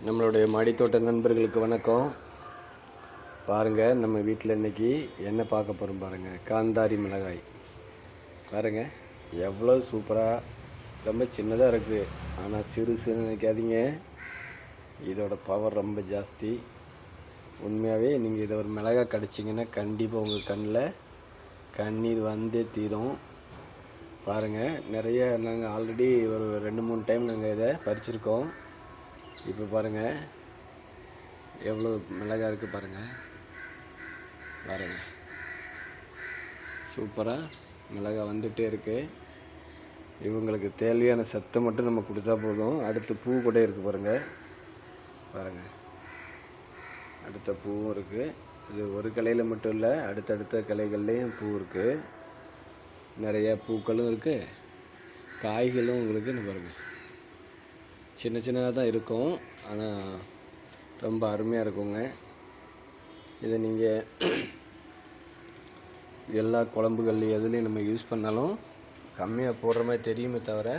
நம்மளுடைய மாடித்தோட்ட நண்பர்களுக்கு வணக்கம். பாருங்கள், நம்ம வீட்டில் இன்றைக்கி என்ன பார்க்க போகிறோம் பாருங்கள். காந்தாரி மிளகாய் பாருங்கள், எவ்வளோ சூப்பராக ரொம்ப சின்னதாக இருக்குது. ஆனால் சிறுசுன்னு நினைக்காதீங்க, இதோட பவர் ரொம்ப ஜாஸ்தி. உண்மையாகவே நீங்கள் இதை ஒரு மிளகாய் கடிச்சிங்கன்னா கண்டிப்பாக உங்கள் கண்ணில் கண்ணீர் வந்தே தீரும். பாருங்கள், நிறைய நாங்கள் ஆல்ரெடி ஒரு 2-3 டைம் நாங்கள் இதை பறிச்சிருக்கோம். இப்போ பாருங்கள் எவ்வளோ மிளகாய் இருக்குது பாருங்கள். சூப்பராக மிளகாய் வந்துகிட்டே இருக்குது. இவங்களுக்கு தேவையான சத்தை மட்டும் நம்ம கொடுத்தா போதும். அடுத்து பூ கூட இருக்குது பாருங்கள். அடுத்த பூவும் இருக்குது. இது ஒரு கிளையில் மட்டும் இல்லை, அடுத்தடுத்த கிளைகள்லேயும் பூ இருக்குது. நிறைய பூக்களும் இருக்குது, காய்களும் உங்களுக்கு என்ன பாருங்கள், சின்ன சின்னதாக தான் இருக்கும். ஆனால் ரொம்ப அருமையாக இருக்குங்க. இதை நீங்கள் எல்லா குழம்புகள் எதுலேயும் நம்ம யூஸ் பண்ணாலும் கம்மியாக போடுற மாதிரி தெரியுமே தவிர,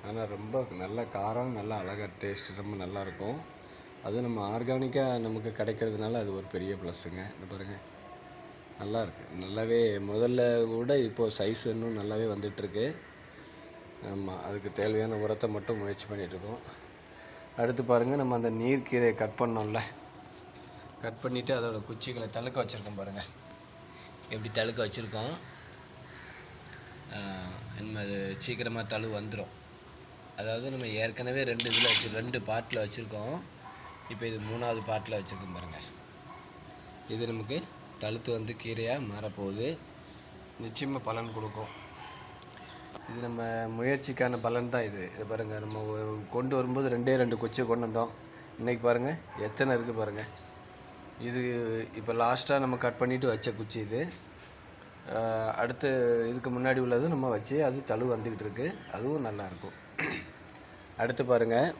ஆனால் ரொம்ப நல்ல காரம், நல்லா அழகாக டேஸ்ட் ரொம்ப நல்லாயிருக்கும். அதுவும் நம்ம ஆர்கானிக்காக நமக்கு கிடைக்கிறதுனால அது ஒரு பெரிய ப்ளஸ்ஸுங்க. இந்த பாருங்கள், நல்லாயிருக்கு. நல்லாவே முதல்ல கூட இப்போது சைஸ் இன்னும் நல்லாவே வந்துட்டுருக்கு. ஆமாம், அதுக்கு தேவையான உரத்தை மட்டும் முயற்சி பண்ணிகிட்ருக்கோம். அடுத்து பாருங்கள், நம்ம அந்த நீர்க்கீரையை கட் பண்ணோம்ல, கட் பண்ணிவிட்டு அதோடய குச்சிகளை தழுக்க வச்சுருக்கோம் பாருங்கள். எப்படி தழுக்க வச்சுருக்கோம். நம்ம அது சீக்கிரமாக தழு வந்துடும். அதாவது நம்ம ஏற்கனவே 2 பார்ட்டில் வச்சுருக்கோம். இப்போ இது 3வது பார்ட்டில் வச்சுருக்கோம் பாருங்கள். இது நமக்கு தழுத்து வந்து கீரையாக மாறப்போகுது. நிச்சயமாக பலன் கொடுக்கும். இது நம்ம முயற்சிக்கான பலன் தான். இது பாருங்கள், நம்ம கொண்டு வரும்போது 2 குச்சி கொண்டு வந்தோம். இன்றைக்கி பாருங்கள் எத்தனை இருக்குது பாருங்கள். இது இப்போ லாஸ்ட்டாக நம்ம கட் பண்ணிவிட்டு வச்ச குச்சி இது. அடுத்து இதுக்கு முன்னாடி உள்ளதும் நம்ம வச்சு அது தழு வந்துக்கிட்டு இருக்குது. அதுவும் நல்லாயிருக்கும். அடுத்து பாருங்கள்,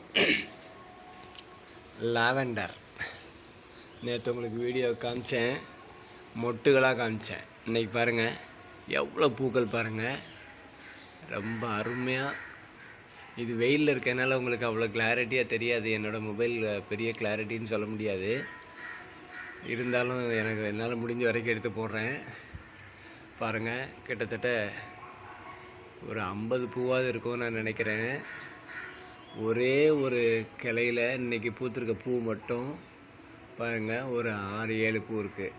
லாவெண்டர். நேற்று உங்களுக்கு வீடியோ காமிச்சேன், மொட்டுகளாக காமிச்சேன். இன்றைக்கி பாருங்கள் எவ்வளோ பூக்கள் பாருங்கள், ரொம்ப அருமையாக. இது வெயிலில் இருக்கனால உங்களுக்கு அவ்வளோ கிளாரிட்டியாக தெரியாது. என்னோடய மொபைல் பெரிய கிளாரிட்டின்னு சொல்ல முடியாது. இருந்தாலும் என்னால் முடிஞ்ச வரைக்கும் எடுத்து போடுறேன். பாருங்கள், கிட்டத்தட்ட ஒரு 50 பூவாவது இருக்கும்னு நான் நினைக்கிறேன். ஒரே ஒரு கிளையில் இன்றைக்கி பூத்திருக்க பூ மட்டும் பாருங்கள், ஒரு 6-7 பூ இருக்குது.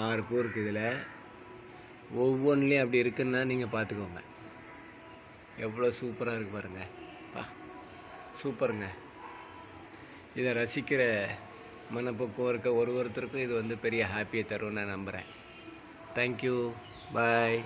6 பூ இருக்குது. இதில் ஒவ்வொன்றுலேயும் அப்படி இருக்குன்னா நீங்கள் பார்த்துக்கோங்க, எவ்வளோ சூப்பராக இருக்குது பாருங்கள். சூப்பருங்க. இதை ரசிக்கிற மனப்போக்கம் இருக்க ஒருத்தருக்கும் இது வந்து பெரிய ஹாப்பியை தரும்னு நான் நம்புகிறேன். தேங்க்யூ, பாய்.